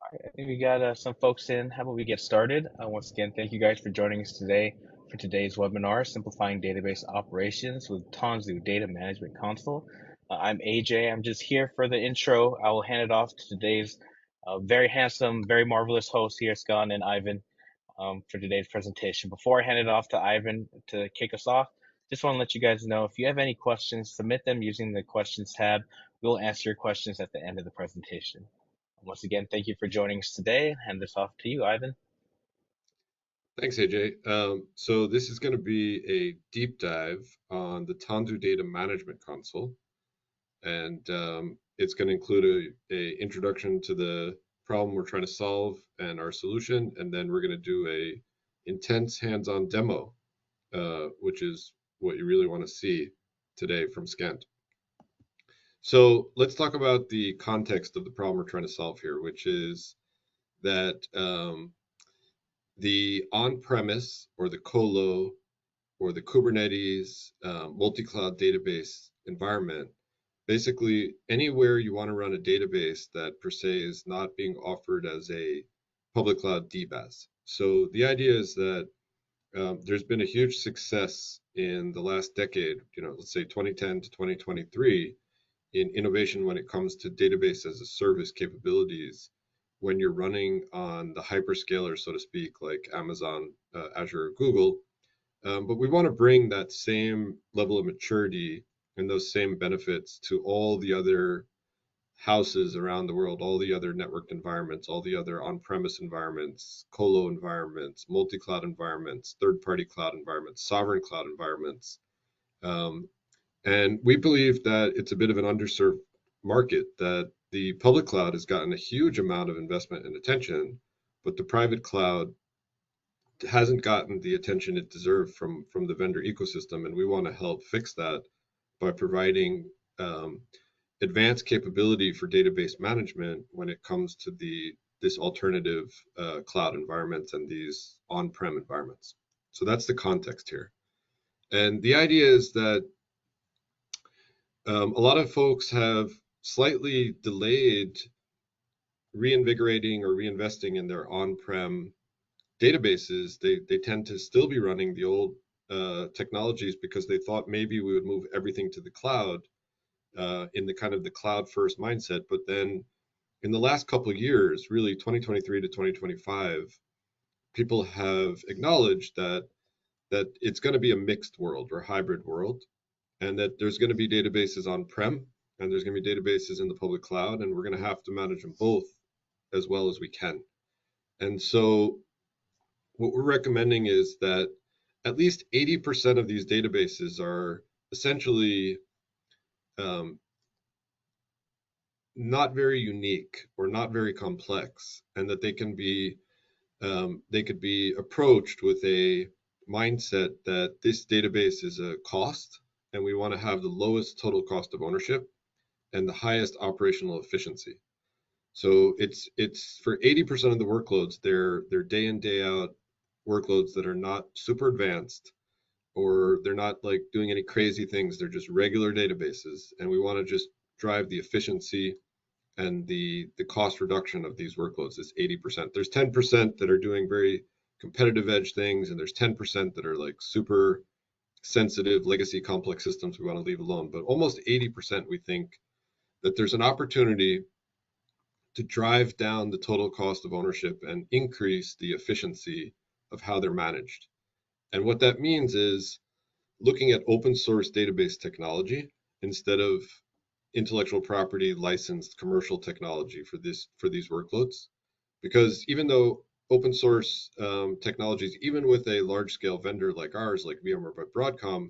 I think we got some folks in. How about we get started? Once again, thank you guys for joining us today for today's webinar, Simplifying Database Operations with Tanzu Data Management Console. I'm AJ. I'm just here for the intro. I will hand it off to today's very handsome, very marvelous hosts here, Skand and Ivan, for today's presentation. Before I hand it off to Ivan to kick us off, just want to let you guys know if you have any questions, submit them using the questions tab. We'll answer your questions at the end of the presentation. Once again, thank you for joining us today. Hand this off to you, Ivan. Thanks, AJ. So this is going to be a deep dive on the Tanzu Data Management Console, and it's going to include a introduction to the problem we're trying to solve and our solution, and then we're going to do a intense hands-on demo, which is what you really want to see today from Skand. So let's talk about the context of the problem we're trying to solve here, which is that the on-premise or the colo or the Kubernetes multi-cloud database environment, basically anywhere you want to run a database that per se is not being offered as a public cloud DBaaS. So the idea is that there's been a huge success in the last decade, let's say 2010 to 2023, in innovation when it comes to database as a service capabilities when you're running on the hyperscalers, so to speak, like Amazon, Azure, or Google. But we want to bring that same level of maturity and those same benefits to all the other houses around the world, all the other networked environments, all the other on-premise environments, colo environments, multi-cloud environments, third-party cloud environments, sovereign cloud environments. And we believe that it's a bit of an underserved market, that the public cloud has gotten a huge amount of investment and attention, but the private cloud hasn't gotten the attention it deserved from the vendor ecosystem. And we want to help fix that by providing advanced capability for database management when it comes to this alternative cloud environments and these on-prem environments. So that's the context here. And the idea is that a lot of folks have slightly delayed reinvigorating or reinvesting in their on-prem databases. They tend to still be running the old technologies because they thought maybe we would move everything to the cloud in the kind of the cloud first mindset. But then in the last couple of years, really 2023 to 2025, people have acknowledged that it's going to be a mixed world or hybrid world, and that there's going to be databases on-prem and there's going to be databases in the public cloud, and we're going to have to manage them both as well as we can. And so what we're recommending is that at least 80% of these databases are essentially not very unique or not very complex, and that they could be approached with a mindset that this database is a cost, and we want to have the lowest total cost of ownership and the highest operational efficiency. So it's for 80% of the workloads, they're day in, day out workloads that are not super advanced, or they're not like doing any crazy things. They're just regular databases, and we want to just drive the efficiency and the cost reduction of these workloads is 80%. There's 10% that are doing very competitive edge things, and there's 10% that are like super sensitive legacy complex systems we want to leave alone. But almost 80%, we think that there's an opportunity to drive down the total cost of ownership and increase the efficiency of how they're managed. And what that means is looking at open source database technology instead of intellectual property licensed commercial technology for these workloads. Because even though open source technologies, even with a large scale vendor like ours, like VMware by Broadcom,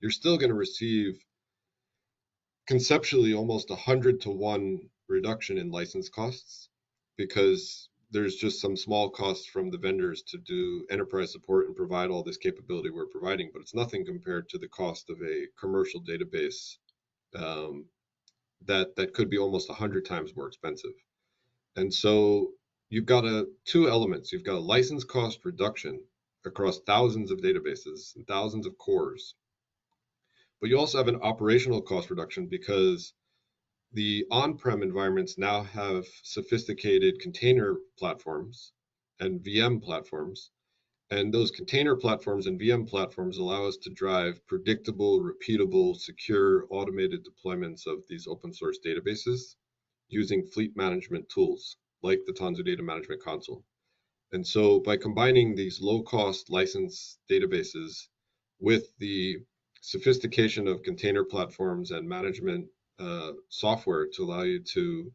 you're still going to receive conceptually almost 100-to-1 reduction in license costs, because there's just some small costs from the vendors to do enterprise support and provide all this capability we're providing, but it's nothing compared to the cost of a commercial database that could be almost 100 times more expensive. And so you've got two elements. You've got a license cost reduction across thousands of databases and thousands of cores, but you also have an operational cost reduction, because the on-prem environments now have sophisticated container platforms and VM platforms. And those container platforms and VM platforms allow us to drive predictable, repeatable, secure, automated deployments of these open source databases using fleet management tools like the Tanzu Data Management Console. And so by combining these low-cost license databases with the sophistication of container platforms and management software to allow you to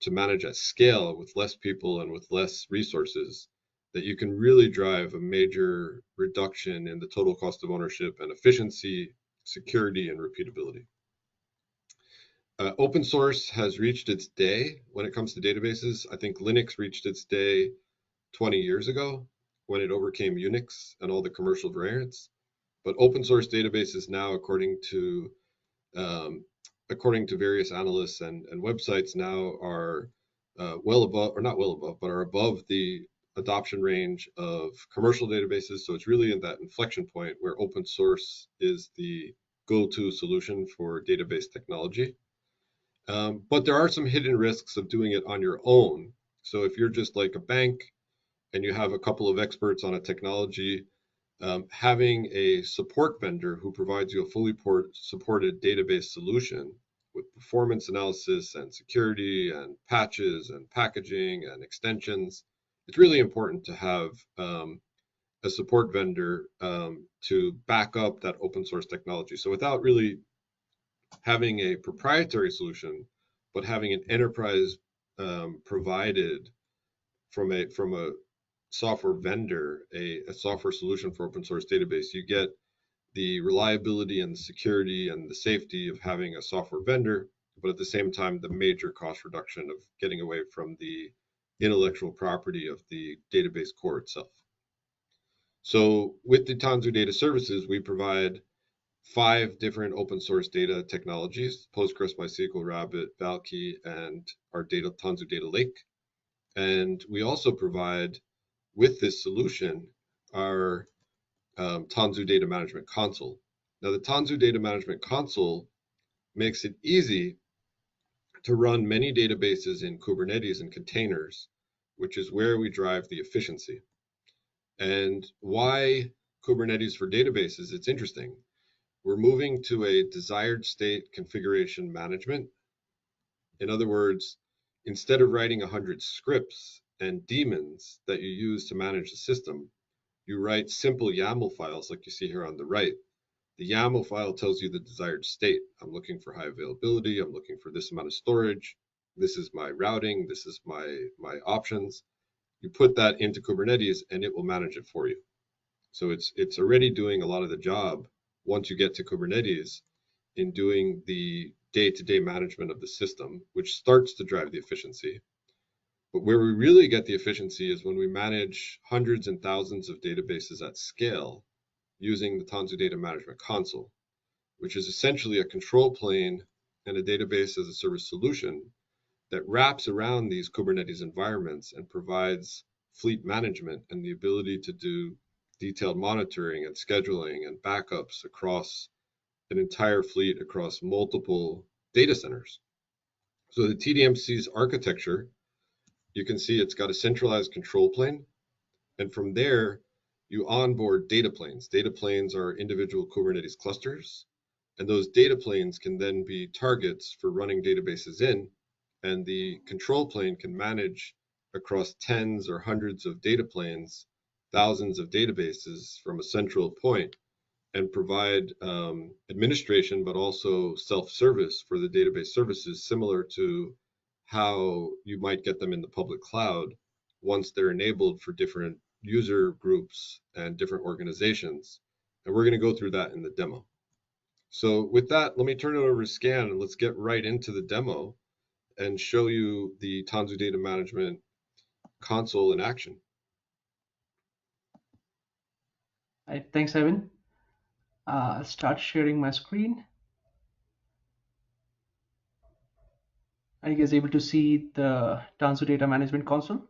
manage at scale with less people and with less resources, that you can really drive a major reduction in the total cost of ownership and efficiency, security, and repeatability. Open source has reached its day when it comes to databases. I think Linux reached its day 20 years ago when it overcame Unix and all the commercial variants. But open source databases now, according to various analysts and websites, now are well above, or not well above, but are above the adoption range of commercial databases. So it's really in that inflection point where open source is the go-to solution for database technology. But there are some hidden risks of doing it on your own. So if you're just like a bank and you have a couple of experts on a technology, having a support vendor who provides you a fully supported database solution with performance analysis and security and patches and packaging and extensions, it's really important to have a support vendor to back up that open source technology. So without really having a proprietary solution, but having an enterprise provided from a software vendor, a software solution for open source database, you get the reliability and the security and the safety of having a software vendor, but at the same time, the major cost reduction of getting away from the intellectual property of the database core itself. So with the Tanzu Data Services, we provide 5 different open source data technologies: Postgres, MySQL, Rabbit, Valkey, and our Tanzu Data Lake. And we also provide, with this solution, our Tanzu Data Management Console. Now, the Tanzu Data Management Console makes it easy to run many databases in Kubernetes and containers, which is where we drive the efficiency. And why Kubernetes for databases? It's interesting. We're moving to a desired state configuration management. In other words, instead of writing 100 scripts and daemons that you use to manage the system, you write simple YAML files like you see here on the right. The YAML file tells you the desired state. I'm looking for high availability. I'm looking for this amount of storage. This is my routing. This is my options. You put that into Kubernetes and it will manage it for you. So it's already doing a lot of the job once you get to Kubernetes in doing the day-to-day management of the system, which starts to drive the efficiency. But where we really get the efficiency is when we manage hundreds and thousands of databases at scale using the Tanzu Data Management Console, which is essentially a control plane and a database as a service solution that wraps around these Kubernetes environments and provides fleet management and the ability to do detailed monitoring and scheduling and backups across an entire fleet across multiple data centers. So the TDMC's architecture, you can see it's got a centralized control plane, and from there you onboard data planes. Data planes are individual Kubernetes clusters, and those data planes can then be targets for running databases in, and the control plane can manage across tens or hundreds of data planes, thousands of databases from a central point, and provide administration, but also self-service for the database services, similar to how you might get them in the public cloud once they're enabled for different user groups and different organizations. And we're going to go through that in the demo. So with that, let me turn it over to Skand and let's get right into the demo and show you the Tanzu Data Management Console in action. All right, thanks, Evan. I'll start sharing my screen. Are you guys able to see the Tanzu Data Management Console?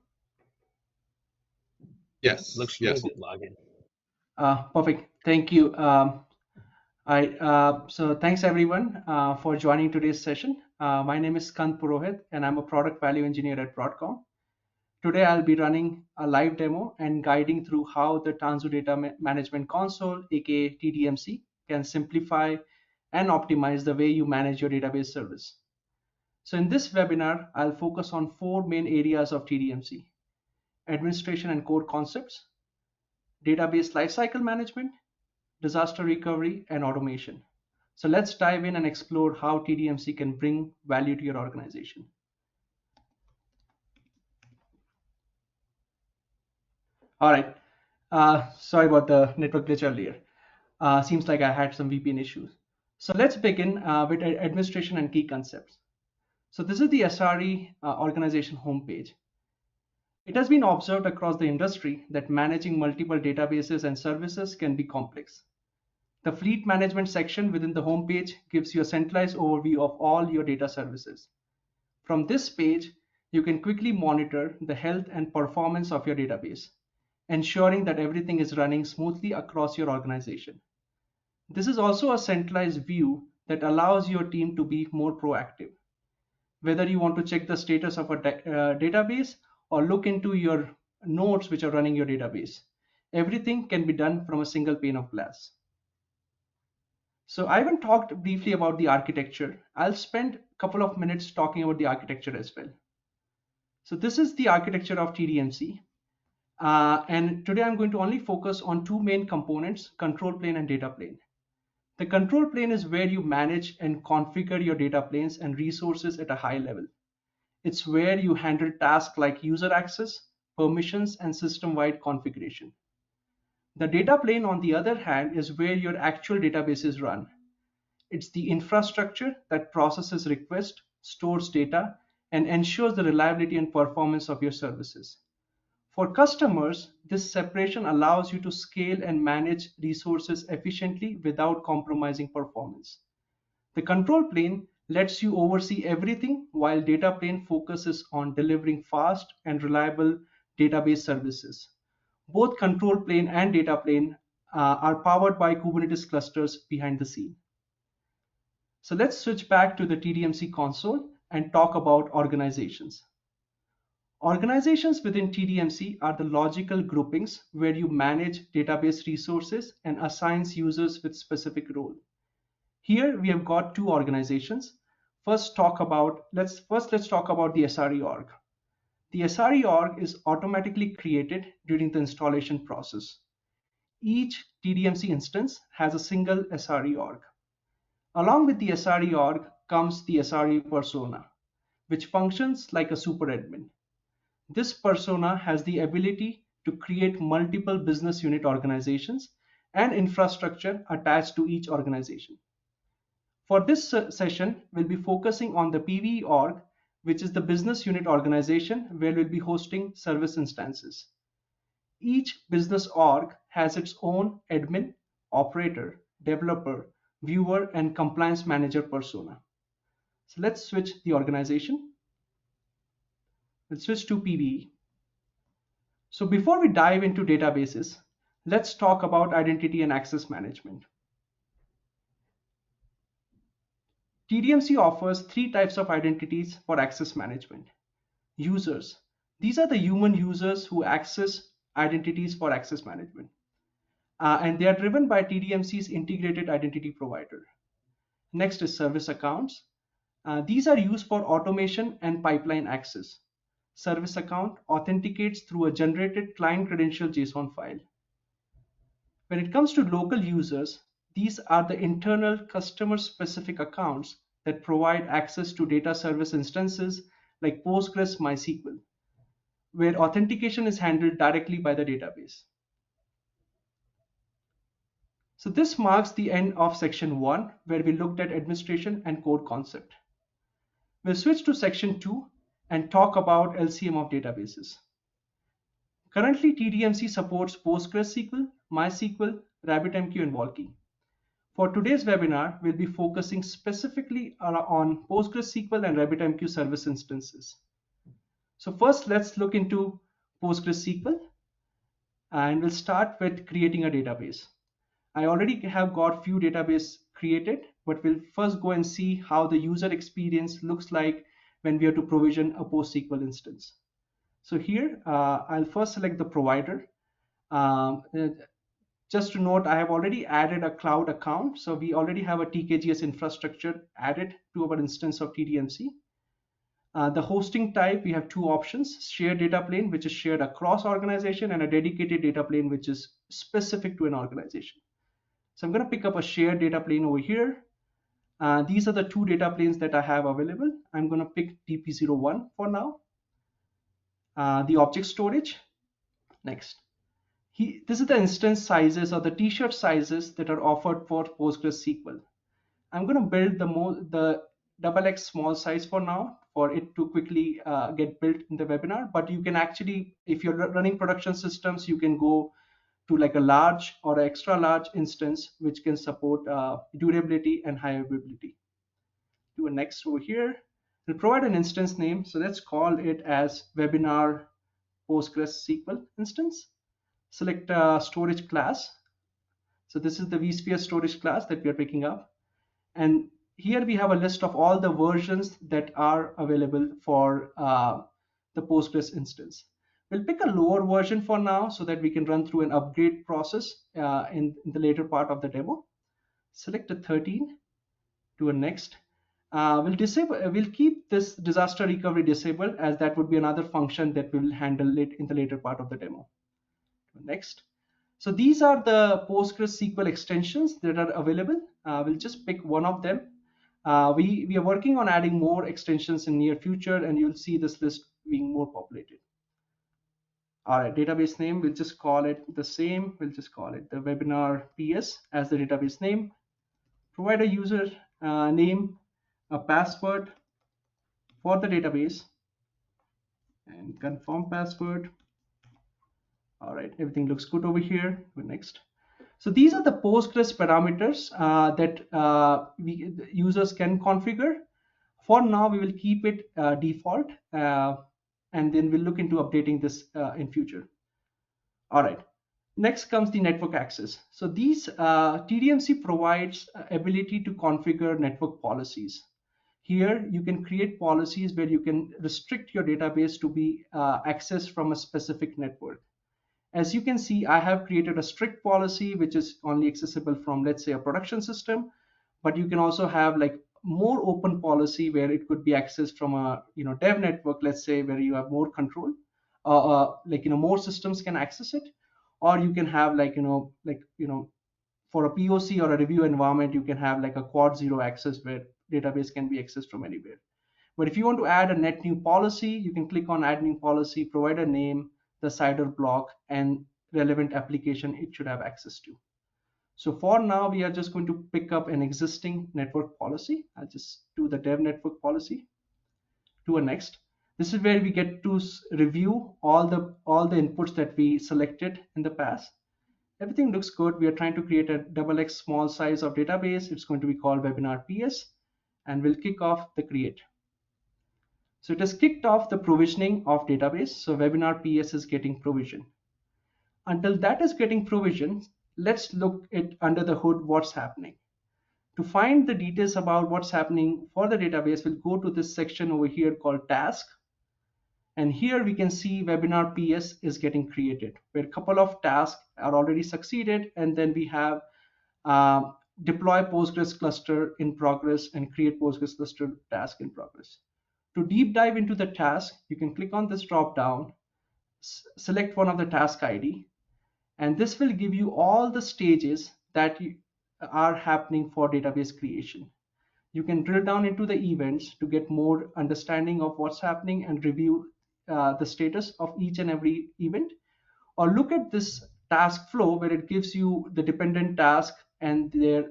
Yes. Looks yes. really good. Login. Perfect. Thank you. So thanks everyone for joining today's session. My name is Skand Purohit and I'm a product value engineer at Broadcom. Today I'll be running a live demo and guiding through how the Tanzu Data Management Console, aka TDMC, can simplify and optimize the way you manage your database service. So in this webinar, I'll focus on four main areas of TDMC: administration and core concepts, database lifecycle management, disaster recovery, and automation. So let's dive in and explore how TDMC can bring value to your organization. All right. Sorry about the network glitch earlier. Seems like I had some VPN issues. So let's begin with administration and key concepts. So this is the SRE organization homepage. It has been observed across the industry that managing multiple databases and services can be complex. The fleet management section within the homepage gives you a centralized overview of all your data services. From this page, you can quickly monitor the health and performance of your database, ensuring that everything is running smoothly across your organization. This is also a centralized view that allows your team to be more proactive. Whether you want to check the status of a database or look into your nodes which are running your database, everything can be done from a single pane of glass. So I haven't talked briefly about the architecture. I'll spend a couple of minutes talking about the architecture as well. So this is the architecture of TDMC. And today I'm going to only focus on two main components: control plane and data plane. The control plane is where you manage and configure your data planes and resources at a high level. It's where you handle tasks like user access, permissions, and system-wide configuration. The data plane, on the other hand, is where your actual databases run. It's the infrastructure that processes requests, stores data, and ensures the reliability and performance of your services. For customers, this separation allows you to scale and manage resources efficiently without compromising performance. The control plane lets you oversee everything, while data plane focuses on delivering fast and reliable database services. Both control plane and data plane are powered by Kubernetes clusters behind the scene. So let's switch back to the TDMC console and talk about organizations. Organizations within TDMC are the logical groupings where you manage database resources and assigns users with specific role. Here we have got two organizations. Let's talk about the SRE org. The SRE org is automatically created during the installation process. Each TDMC instance has a single SRE org. Along with the SRE org comes the SRE persona, which functions like a super admin. This persona has the ability to create multiple business unit organizations and infrastructure attached to each organization. For this session, we'll be focusing on the PVE org, which is the business unit organization where we'll be hosting service instances. Each business org has its own admin, operator, developer, viewer, and compliance manager persona. So let's switch the organization. Let's switch to PVE. So before we dive into databases, let's talk about identity and access management. TDMC offers three types of identities for access management. Users. These are the human users who access identities for access management. And they are driven by TDMC's integrated identity provider. Next is service accounts. These are used for automation and pipeline access. Service account authenticates through a generated client credential JSON file. When it comes to local users, these are the internal customer-specific accounts that provide access to data service instances like Postgres MySQL, where authentication is handled directly by the database. So this marks the end of section 1, where we looked at administration and core concept. We'll switch to section 2 and talk about LCM of databases. Currently, TDMC supports PostgreSQL, MySQL, RabbitMQ, and Walkie. For today's webinar, we'll be focusing specifically on PostgreSQL and RabbitMQ service instances. So first, let's look into PostgreSQL, and we'll start with creating a database. I already have got few database created, but we'll first go and see how the user experience looks like when we have to provision a PostSQL instance. So here, I'll first select the provider. Um, uh, just to note, I have already added a cloud account. So we already have a TKGS infrastructure added to our instance of TDMC. The hosting type, we have two options: shared data plane, which is shared across organization, and a dedicated data plane, which is specific to an organization. So I'm going to pick up a shared data plane over here. These are the two data planes that I have available. I'm going to pick DP01 for now. The object storage, next. This is the instance sizes or the t-shirt sizes that are offered for PostgreSQL. I'm going to build the XX small size for now for it to quickly get built in the webinar. But you can actually, if you're running production systems, you can go to like a large or extra large instance, which can support durability and high availability. Do a next over here. We'll provide an instance name. So let's call it as webinar PostgreSQL instance. Select storage class. So this is the vSphere storage class that we are picking up. And here we have a list of all the versions that are available for the Postgres instance. We'll pick a lower version for now so that we can run through an upgrade process in the later part of the demo. Select a 13, do a next. We'll keep this disaster recovery disabled, as that would be another function that we will handle it in the later part of the demo. Next. So these are the PostgreSQL extensions that are available. We'll just pick one of them. We are working on adding more extensions in near future, and you'll see this list being more populated. All right, database name, we'll just call it the same. We'll just call it the webinar PS as the database name. Provide a user name, a password for the database, and confirm password. All right, everything looks good over here. Go next. So these are the Postgres parameters that users can configure. For now, we will keep it default, and then we'll look into updating this in future. All right. Next comes the network access. So these TDMC provides ability to configure network policies. Here, you can create policies where you can restrict your database to be accessed from a specific network. As you can see, I have created a strict policy which is only accessible from, let's say, a production system, but you can also have like more open policy where it could be accessed from a dev network, let's say, where you have more control, more systems can access it, or you can have for a POC or a review environment, you can have like a quad zero access where database can be accessed from anywhere. But if you want to add a net new policy, you can click on add new policy, provide a name, the CIDR block, and relevant application it should have access to. So for now, we are just going to pick up an existing network policy. I'll just do the dev network policy. Do a next. This is where we get to review all the inputs that we selected in the past. Everything looks good. We are trying to create a XX small size of database. It's going to be called webinar PS, and we'll kick off the create. So it has kicked off the provisioning of database. So webinar PS is getting provisioned. Until that is getting provisioned, let's look at under the hood what's happening. To find the details about what's happening for the database, we'll go to this section over here called task. And here we can see webinar PS is getting created, where a couple of tasks are already succeeded. And then we have deploy Postgres cluster in progress and create Postgres cluster task in progress. To deep dive into the task, you can click on this drop down, select one of the task ID, and this will give you all the stages that are happening for database creation. You can drill down into the events to get more understanding of what's happening and review the status of each and every event, or look at this task flow where it gives you the dependent task and their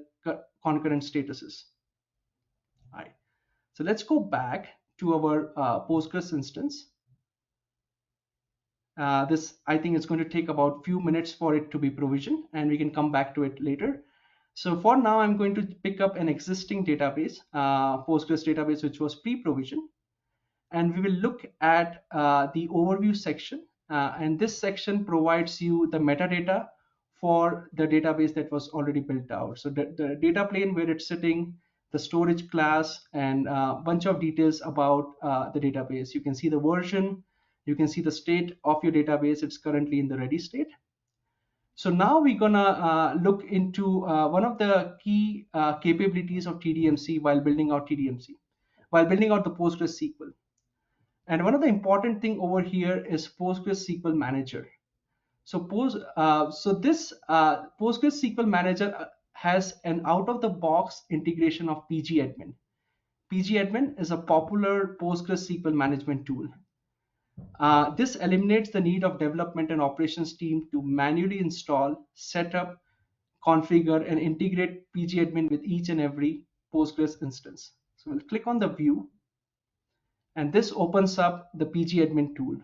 concurrent statuses. All right. So let's go back to our Postgres instance. This, I think, is going to take about a few minutes for it to be provisioned, and we can come back to it later. So for now, I'm going to pick up an existing database, Postgres database, which was pre-provisioned. And we will look at the overview section. And this section provides you the metadata for the database that was already built out. So the data plane where it's sitting, the storage class, and a bunch of details about the database. You can see the version, you can see the state of your database. It's currently in the ready state. So now we're gonna look into one of the key capabilities of TDMC while building out the PostgreSQL. And one of the important thing over here is PostgreSQL Manager. So this PostgreSQL Manager has an out-of-the-box integration of pgadmin. pgadmin is a popular PostgreSQL management tool. This eliminates the need of development and operations team to manually install, set up, configure, and integrate pgadmin with each and every Postgres instance. So we'll click on the view, and this opens up the pgadmin tool.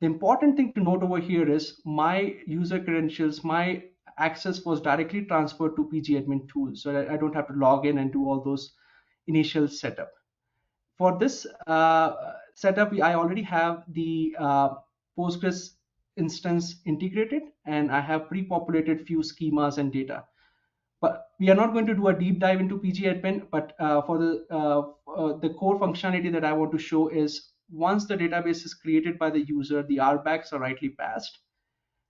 The important thing to note over here is my user credentials, my access was directly transferred to pgadmin tool, so that I don't have to log in and do all those initial setup. For this setup, I already have the Postgres instance integrated, and I have pre-populated few schemas and data. But we are not going to do a deep dive into pgadmin, but for the core functionality that I want to show is once the database is created by the user, the RBACs are rightly passed.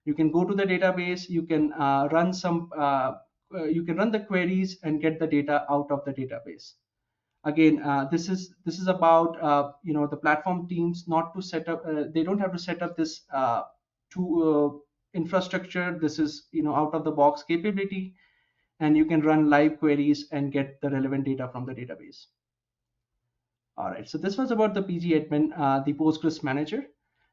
You can go to the database, you can run the queries and get the data out of the database. Again, this is about the platform teams not to set up. They don't have to set up this infrastructure. This is out of the box capability, and you can run live queries and get the relevant data from the database. All right, so this was about the pgadmin, the Postgres manager.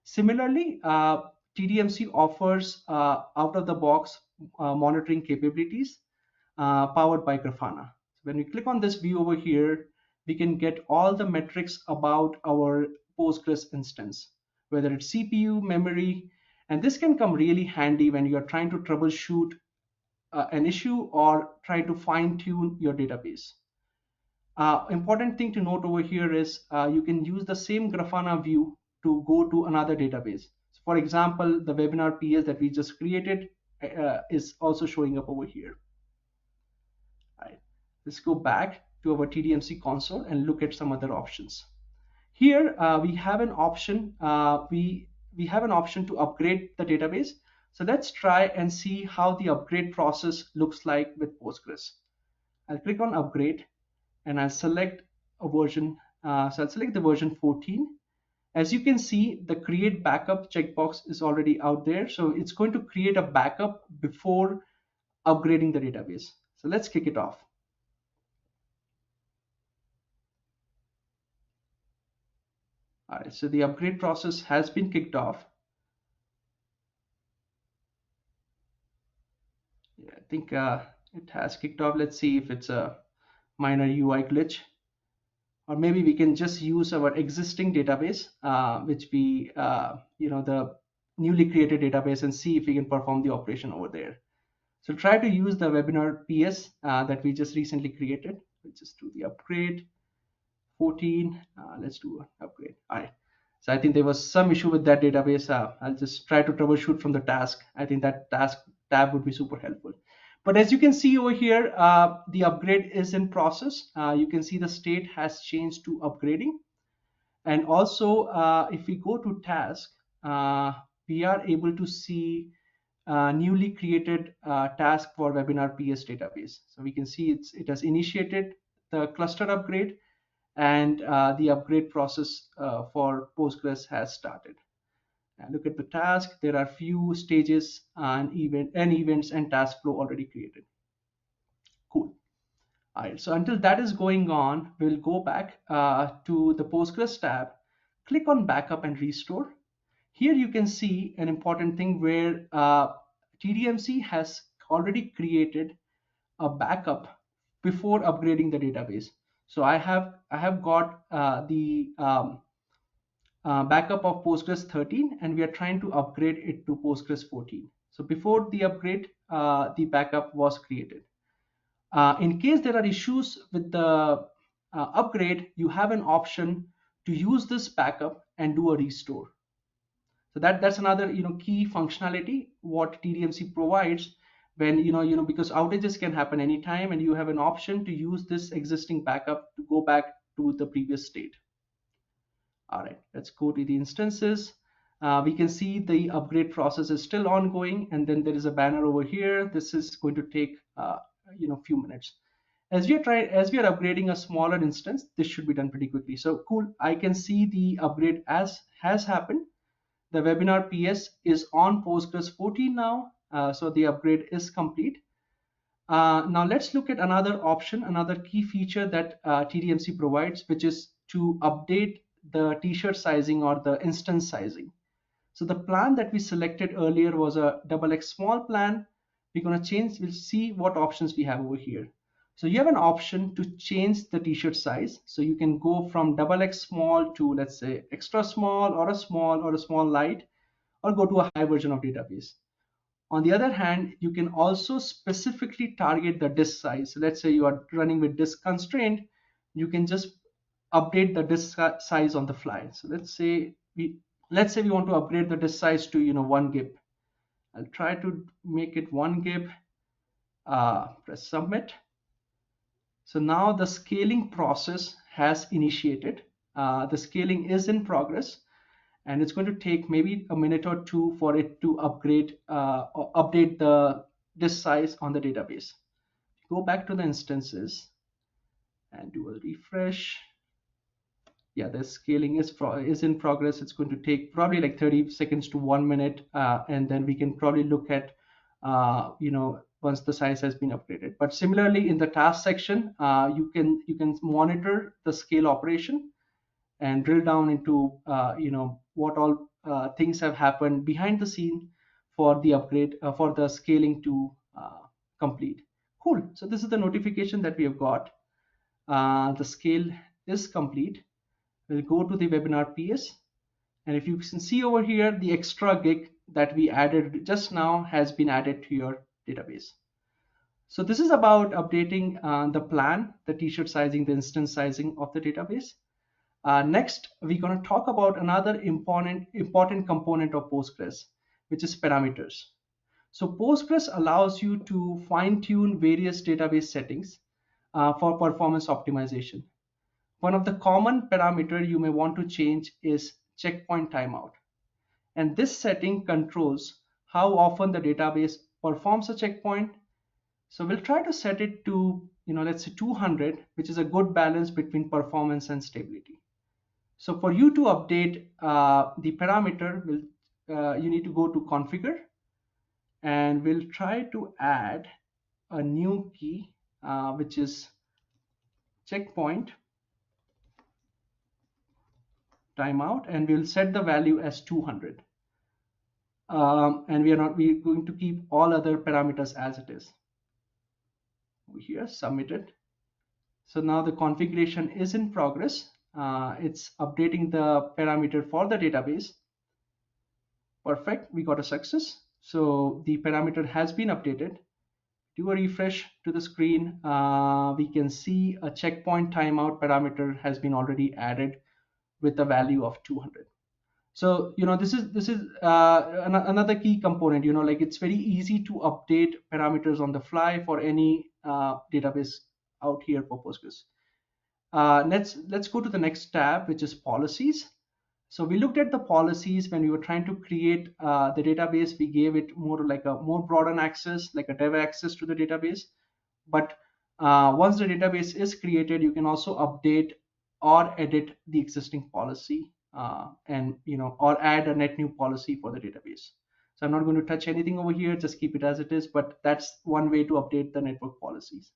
Similarly, TDMC offers out-of-the-box monitoring capabilities powered by Grafana. So when we click on this view over here, we can get all the metrics about our Postgres instance, whether it's CPU, memory, and this can come really handy when you are trying to troubleshoot an issue or try to fine-tune your database. Important thing to note over here is you can use the same Grafana view to go to another database. So for example, the webinar PS that we just created is also showing up over here. All right. Let's go back to our TDMC console and look at some other options. Here we have an option. We have an option to upgrade the database. So let's try and see how the upgrade process looks like with Postgres. I'll click on upgrade, and I'll select a version. So I'll select the version 14. As you can see, the create backup checkbox is already out there. So it's going to create a backup before upgrading the database. So let's kick it off. All right, so the upgrade process has been kicked off. Yeah, I think it has kicked off. Let's see if it's a minor UI glitch. Or maybe we can just use our existing database, which we, the newly created database, and see if we can perform the operation over there. So try to use the webinar PS that we just recently created. Let's just do the upgrade 14. Let's do an upgrade. All right. So I think there was some issue with that database. I'll just try to troubleshoot from the task. I think that task tab would be super helpful. But as you can see over here, the upgrade is in process. You can see the state has changed to upgrading. And also, if we go to task, we are able to see newly created task for webinar PS database. So we can see it has initiated the cluster upgrade, and the upgrade process for Postgres has started. Look at the task. There are few stages and events and task flow already created. Cool. All right. So until that is going on, we'll go back to the Postgres tab, click on backup and restore. Here you can see an important thing where TDMC has already created a backup before upgrading the database. So I have got the backup of Postgres 13, and we are trying to upgrade it to Postgres 14. So before the upgrade, the backup was created. In case there are issues with the upgrade, you have an option to use this backup and do a restore. So that's another key functionality what TDMC provides, when because outages can happen anytime, and you have an option to use this existing backup to go back to the previous state. All right, let's go to the instances. We can see the upgrade process is still ongoing, and then there is a banner over here. This is going to take few minutes. As we are upgrading a smaller instance, this should be done pretty quickly. So cool, I can see the upgrade has happened. The webinar PS is on Postgres 14 now, so the upgrade is complete. Now let's look at another option, another key feature that TDMC provides, which is to update the t-shirt sizing or the instance sizing. So the plan that we selected earlier was a XX small plan. We're going to change, we'll see what options we have over here. So you have an option to change the t-shirt size. So you can go from XX small to, let's say, extra small or a small light, or go to a high version of database. On the other hand, you can also specifically target the disk size. So let's say you are running with disk constraint, you can just update the disk size on the fly. So let's say we want to upgrade the disk size to 1 GB. I'll try to make it 1 GB. Press submit. So now the scaling process has initiated. The scaling is in progress, and it's going to take maybe a minute or two for it to upgrade or update the disk size on the database. Go back to the instances and do a refresh. Yeah, the scaling is in progress. It's going to take probably like 30 seconds to 1 minute, and then we can probably look at once the size has been upgraded. But similarly, in the task section, you can monitor the scale operation and drill down into what all things have happened behind the scene for the upgrade, for the scaling to complete. Cool. So this is the notification that we have got. The scale is complete. We'll go to the webinar PS, and if you can see over here, the extra gig that we added just now has been added to your database. So this is about updating the plan, the t-shirt sizing, the instance sizing of the database. Next, we're going to talk about another important component of Postgres, which is parameters. So Postgres allows you to fine-tune various database settings for performance optimization. One of the common parameter you may want to change is checkpoint timeout. And this setting controls how often the database performs a checkpoint. So we'll try to set it to, let's say 200, which is a good balance between performance and stability. So for you to update the parameter, you need to go to configure, and we'll try to add a new key, which is checkpoint timeout, and we'll set the value as 200. And we're going to keep all other parameters as it is. Over here, submit it. So now the configuration is in progress. It's updating the parameter for the database. Perfect, we got a success. So the parameter has been updated. Do a refresh to the screen. We can see a checkpoint timeout parameter has been already added with a value of 200. So this is another key component. Like it's very easy to update parameters on the fly for any database out here for Postgres. Let's go to the next tab, which is policies. So we looked at the policies when we were trying to create the database. We gave it more like a more broaden access, like a dev access to the database. But once the database is created, you can also update or edit the existing policy, and or add a net new policy for the database. So I'm not going to touch anything over here, just keep it as it is, but that's one way to update the network policies.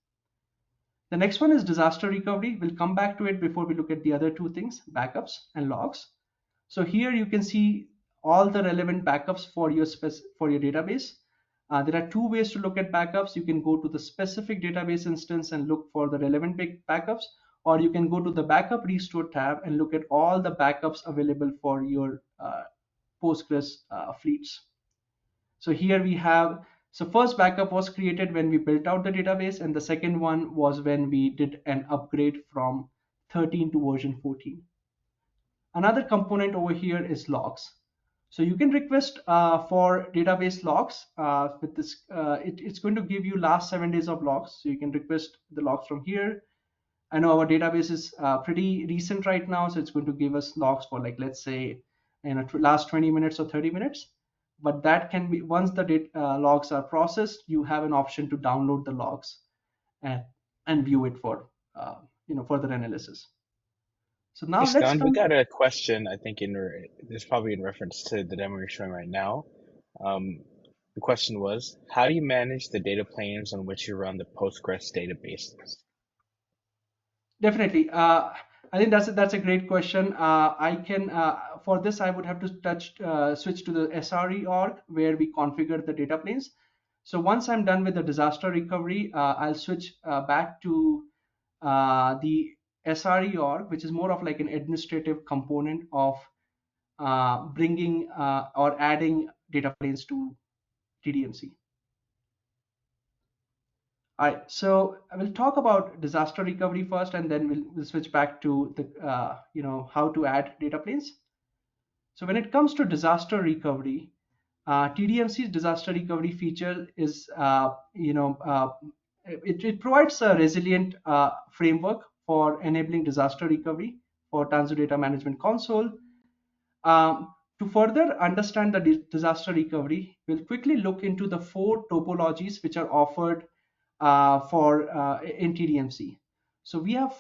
The next one is disaster recovery. We'll come back to it before we look at the other two things, backups and logs. So here you can see all the relevant backups for your database. There are two ways to look at backups. You can go to the specific database instance and look for the relevant backups, or you can go to the backup restore tab and look at all the backups available for your Postgres fleets. So here we have, so first backup was created when we built out the database, and the second one was when we did an upgrade from 13 to version 14. Another component over here is logs. So you can request for database logs with this. It's going to give you last 7 days of logs. So you can request the logs from here. I know our database is pretty recent right now, so it's going to give us logs for, like, let's say, last 20 minutes or 30 minutes. But that can be, once the logs are processed, you have an option to download the logs and view it for further analysis. So Hey, now let's Skand, we come. got a question, I think, this probably in reference to the demo you're showing right now. The question was, how do you manage the data planes on which you run the Postgres databases? Definitely. I think that's a great question. I can for this I would have to switch to the SRE org where we configure the data planes. So once I'm done with the disaster recovery, I'll switch back to the SRE org, which is more of like an administrative component of bringing or adding data planes to TDMC. All right, so I will talk about disaster recovery first, and then we'll switch back to the how to add data planes. So when it comes to disaster recovery, TDMC's disaster recovery feature is it provides a resilient framework for enabling disaster recovery for Tanzu Data Management Console. To further understand the disaster recovery, we'll quickly look into the 4 topologies which are offered in TDMC. So we have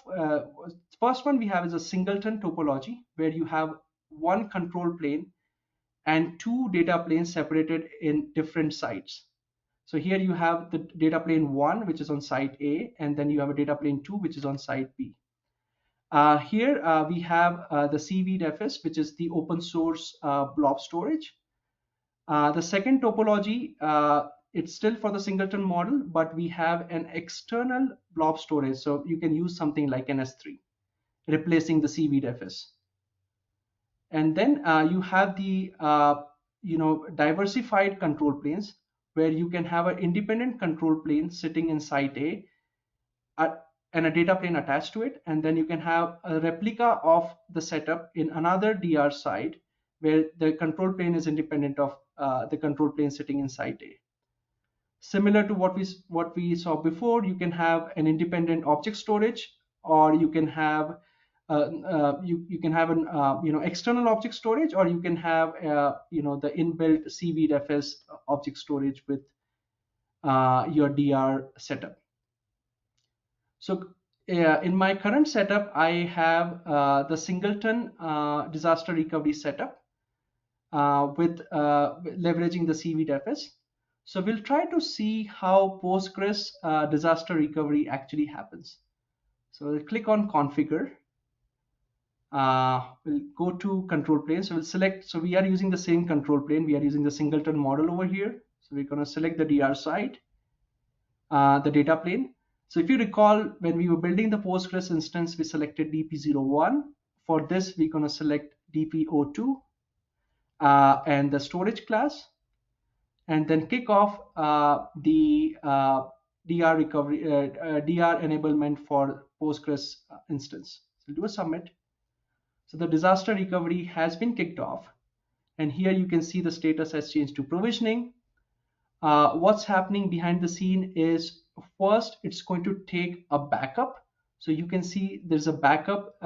first one we have is a singleton topology where you have one control plane and 2 data planes separated in different sites. So here you have the data plane 1, which is on site A, and then you have a data plane 2, which is on site B. Here we have the CVDFS, which is the open source blob storage. The second topology, it's still for the singleton model, but we have an external blob storage. So you can use something like an S3, replacing the CVDFS. And then you have the diversified control planes, where you can have an independent control plane sitting in site A and a data plane attached to it. And then you can have a replica of the setup in another DR site where the control plane is independent of the control plane sitting in site A. Similar to what we saw before, you can have an independent object storage, or you can have you can have an external object storage, or you can have the inbuilt CVDFS object storage with your DR setup. So in my current setup, I have the singleton disaster recovery setup with leveraging the CVDFS. So we'll try to see how Postgres disaster recovery actually happens. So we'll click on configure. We'll go to control plane. So we'll select, so we are using the same control plane. We are using the singleton model over here. So we're going to select the DR site, the data plane. So if you recall, when we were building the Postgres instance, we selected DP01. For this, we're going to select DP02 and the storage class, and then kick off the DR recovery, DR enablement for Postgres instance. So do a submit. So the disaster recovery has been kicked off, and here you can see the status has changed to provisioning. What's happening behind the scene is, first it's going to take a backup. So you can see there's a backup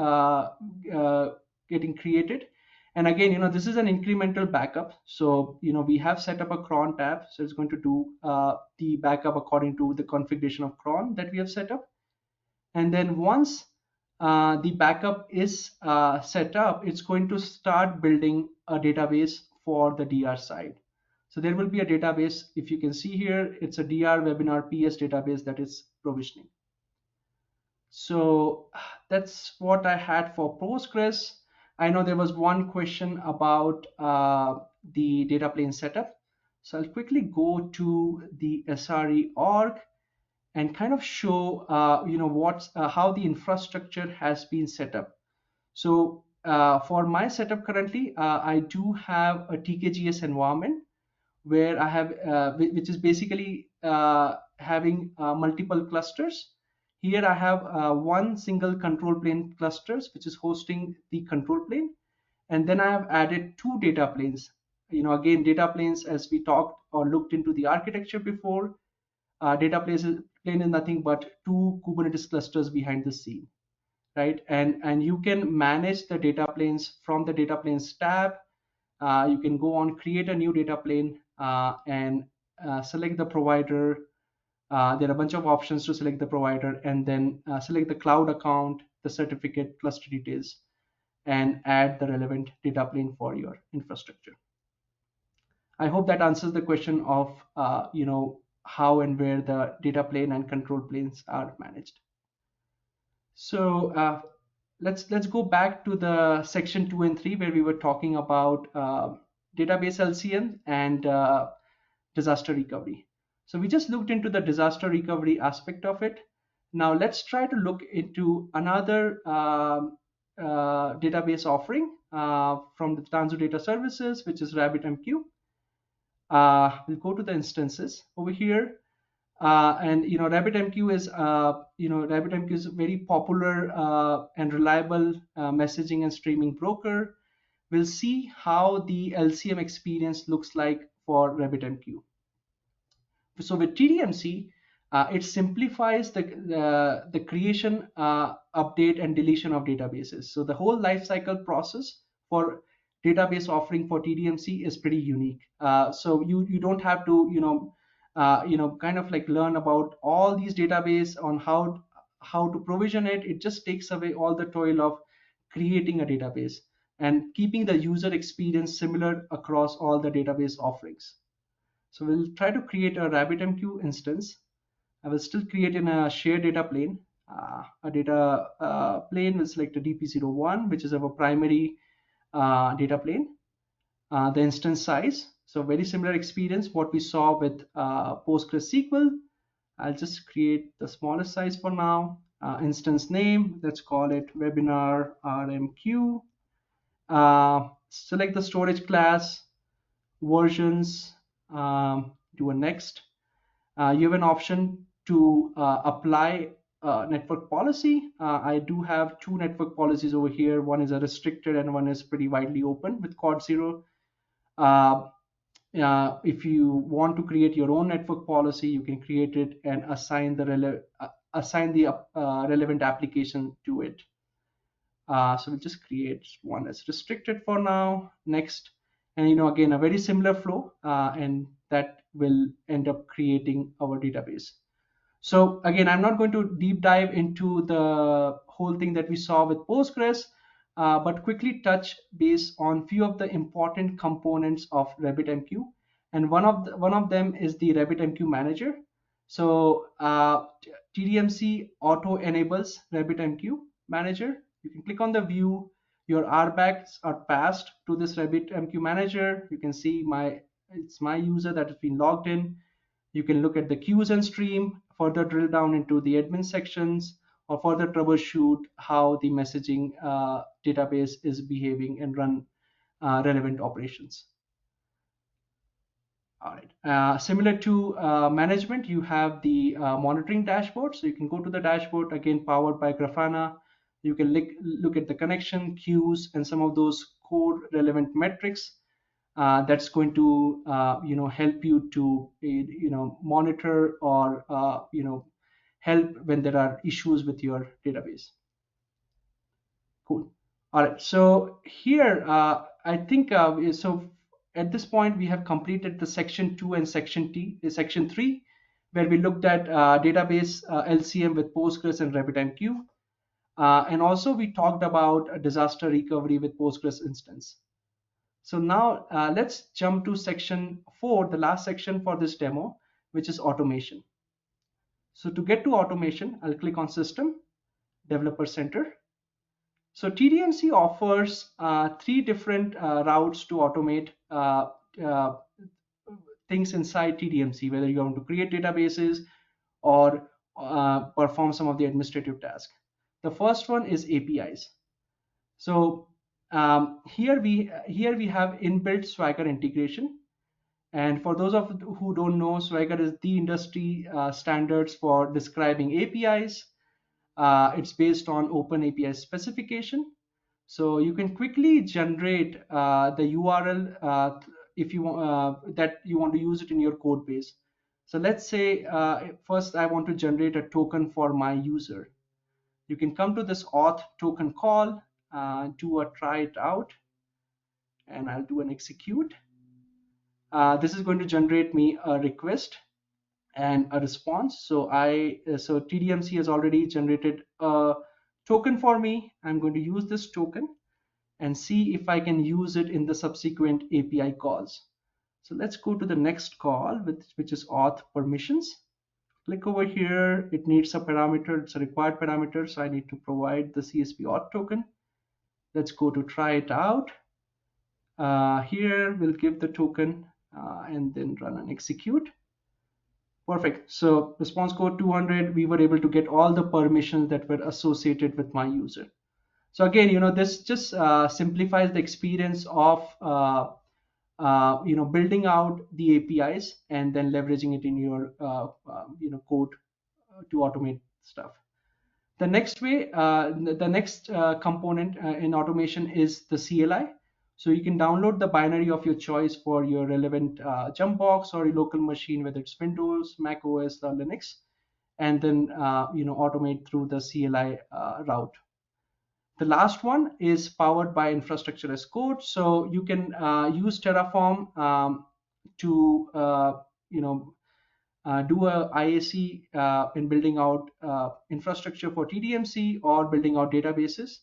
getting created. And again, this is an incremental backup. So, we have set up a cron tab. So it's going to do the backup according to the configuration of cron that we have set up. And then once the backup is set up, it's going to start building a database for the DR side. So there will be a database. If you can see here, it's a DR webinar PS database that is provisioning. So that's what I had for Postgres. I know there was one question about the data plane setup. So I'll quickly go to the SRE org and kind of show how the infrastructure has been set up. So for my setup currently, I do have a TKGS environment where I have, which is basically having multiple clusters. Here I have one single control plane clusters, which is hosting the control plane. And then I have added 2 data planes again, data planes, as we talked or looked into the architecture before, data plane is nothing but two Kubernetes clusters behind the scene, right? And you can manage the data planes from the data planes tab. You can go on, create a new data plane, and select the provider. There are a bunch of options to select the provider, and then select the cloud account, the certificate, cluster details, and add the relevant data plane for your infrastructure. I hope that answers the question of how and where the data plane and control planes are managed. So let's go back to the section 2 and 3 where we were talking about database LCM and disaster recovery. So we just looked into the disaster recovery aspect of it. Now let's try to look into another database offering from the Tanzu Data Services, which is RabbitMQ. We'll go to the instances over here. And RabbitMQ is RabbitMQ is a very popular and reliable messaging and streaming broker. We'll see how the LCM experience looks like for RabbitMQ. So with TDMC, it simplifies the creation, update, and deletion of databases. So the whole lifecycle process for database offering for TDMC is pretty unique. So you don't have to kind of like learn about all these database on how to provision it. It just takes away all the toil of creating a database and keeping the user experience similar across all the database offerings. So we'll try to create a RabbitMQ instance. I will still create in a shared data plane. A data plane will select a DP01, which is our primary data plane. The instance size, so very similar experience what we saw with PostgreSQL. I'll just create the smallest size for now. Instance name, let's call it webinar RMQ. Select the storage class, versions, do a next. You have an option to apply network policy. I do have two network policies over here. One is a restricted and one is pretty widely open with Quad 0. If you want to create your own network policy, you can create it and assign the relevant application to it. So we'll just create one as restricted for now. Next, and again a very similar flow, and that will end up creating our database. So again, I'm not going to deep dive into the whole thing that we saw with Postgres, but quickly touch base on few of the important components of RabbitMQ, and one of them is the RabbitMQ manager. So TDMC auto enables RabbitMQ manager. You can click on the view. Your RBACs are passed to this RabbitMQ manager. You can see it's my user that has been logged in. You can look at the queues and stream, further drill down into the admin sections, or further troubleshoot how the messaging database is behaving and run relevant operations. All right. Similar to management, you have the monitoring dashboard. So you can go to the dashboard, again powered by Grafana. You can look at the connection, queues, and some of those core relevant metrics. That's going to help you to monitor or help when there are issues with your database. Cool. All right. So here, I think so. At this point, we have completed the section 2 and section 3, where we looked at database LCM with Postgres and RabbitMQ, and also we talked about disaster recovery with Postgres instance. So now let's jump to section 4, the last section for this demo, which is automation. So to get to automation, I'll click on System, Developer Center. So TDMC offers 3 different routes to automate things inside TDMC, whether you want to create databases or perform some of the administrative tasks. The first one is APIs. So here we have inbuilt Swagger integration. And for those of you who don't know, Swagger is the industry standards for describing APIs. It's based on Open API specification. So you can quickly generate the URL if you that you want to use it in your code base. So let's say first I want to generate a token for my user. You can come to this auth token call, do a try it out, and I'll do an execute. This is going to generate me a request and a response. So so TDMC has already generated a token for me. I'm going to use this token and see if I can use it in the subsequent API calls. So let's go to the next call, which is auth permissions. Click over here. It needs a parameter. It's a required parameter, so I need to provide the CSV auth token. Let's go to try it out. Here we'll give the token and then run and execute. Perfect. So response code 200, we were able to get all the permissions that were associated with my user. So again, this just simplifies the experience of building out the APIs and then leveraging it in your code to automate stuff. The next way, the next component in automation is the CLI. So you can download the binary of your choice for your relevant jump box or your local machine, whether it's Windows, Mac OS, or Linux, and then automate through the CLI route. The last one is powered by infrastructure as code. So you can use Terraform to do a IAC in building out infrastructure for TDMC or building out databases.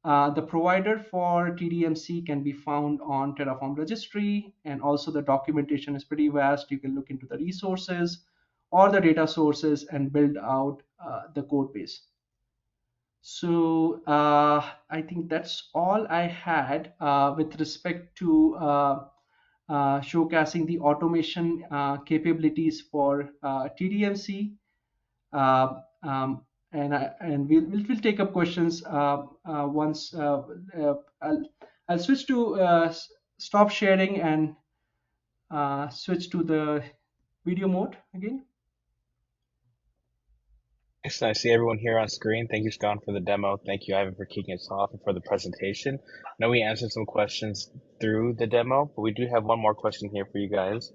The provider for TDMC can be found on Terraform registry, and also the documentation is pretty vast. You can look into the resources or the data sources and build out the code base. So I think that's all I had with respect to showcasing the automation capabilities for TDMC. And we'll take up questions once. I'll switch to stop sharing and switch to the video mode again. Excellent. I see everyone here on screen. Thank you, Skand, for the demo. Thank you, Ivan, for kicking us off and for the presentation. I know we answered some questions through the demo, but we do have one more question here for you guys.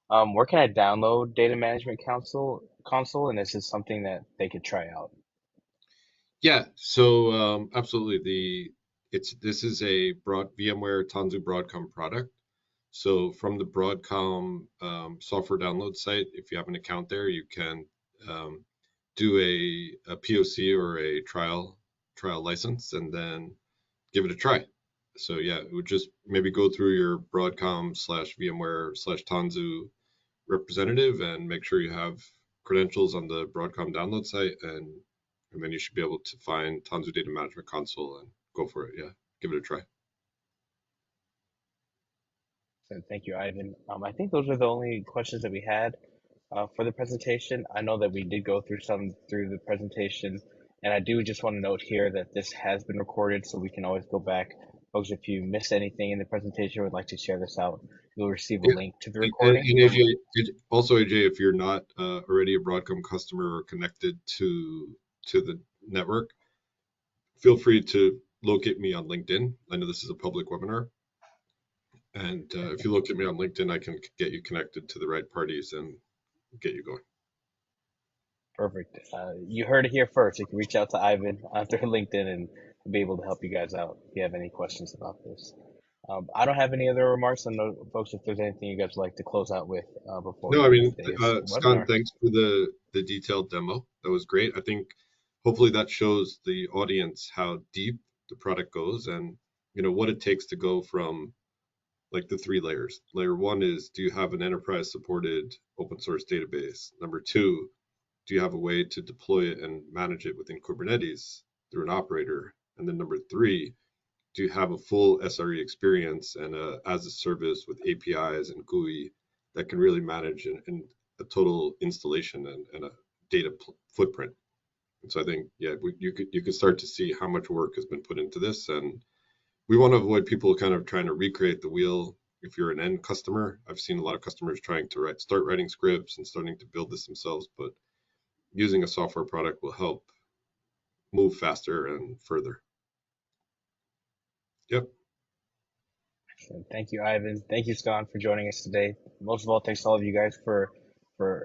Where can I download Data Management Console, and is this something that they could try out? Yeah, so absolutely. This is a VMware Tanzu Broadcom product. So from the Broadcom software download site, if you have an account there, you can do a POC or a trial license and then give it a try. So yeah, it would just maybe go through your Broadcom / VMware / Tanzu representative and make sure you have credentials on the Broadcom download site, and then you should be able to find Tanzu Data Management Console and go for it. Yeah, give it a try. Thank you, Ivan. I think those are the only questions that we had for the presentation. I know that we did go through some through the presentation, and I do just want to note here that this has been recorded, so we can always go back. Folks, if you missed anything in the presentation or would like to share this out, you'll receive a link to the recording. And AJ, if you're not already a Broadcom customer or connected to the network, feel free to locate me on LinkedIn. I know this is a public webinar. And if you look at me on LinkedIn, I can get you connected to the right parties and get you going. Perfect. You heard it here first. You can reach out to Ivan through LinkedIn and be able to help you guys out if you have any questions about this. I don't have any other remarks. I know, folks, if there's anything you guys would like to close out with before. No, I mean, Skand, thanks for the detailed demo. That was great. I think hopefully that shows the audience how deep the product goes and what it takes to go from like the 3 layers. Layer 1 is, do you have an enterprise supported open source database? Number 2, do you have a way to deploy it and manage it within Kubernetes through an operator? And then number 3, do you have a full SRE experience and as a service with APIs and GUI that can really manage in a total installation and a data footprint? And so I think, yeah, you could start to see how much work has been put into this, and we want to avoid people kind of trying to recreate the wheel. If you're an end customer, I've seen a lot of customers trying to start writing scripts and starting to build this themselves, but using a software product will help move faster and further. Yep. And thank you, Ivan. Thank you, Skand, for joining us today. Most of all, thanks to all of you guys for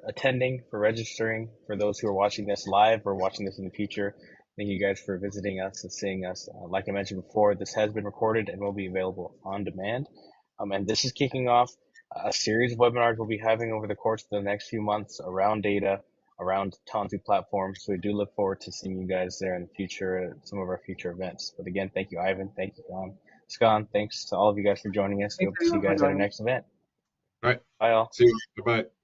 attending, for registering. For those who are watching this live or watching this in the future, thank you guys for visiting us and seeing us. Like I mentioned before, this has been recorded and will be available on demand. And this is kicking off a series of webinars we'll be having over the course of the next few months around data, around Tanzu platforms. So we do look forward to seeing you guys there in the future at some of our future events. But again, thank you, Ivan. Thank you, Skand. Skand, thanks to all of you guys for joining us. We Thanks hope to see you everyone for guys at our joining. next event. All right. Bye, all. See you. Bye-bye.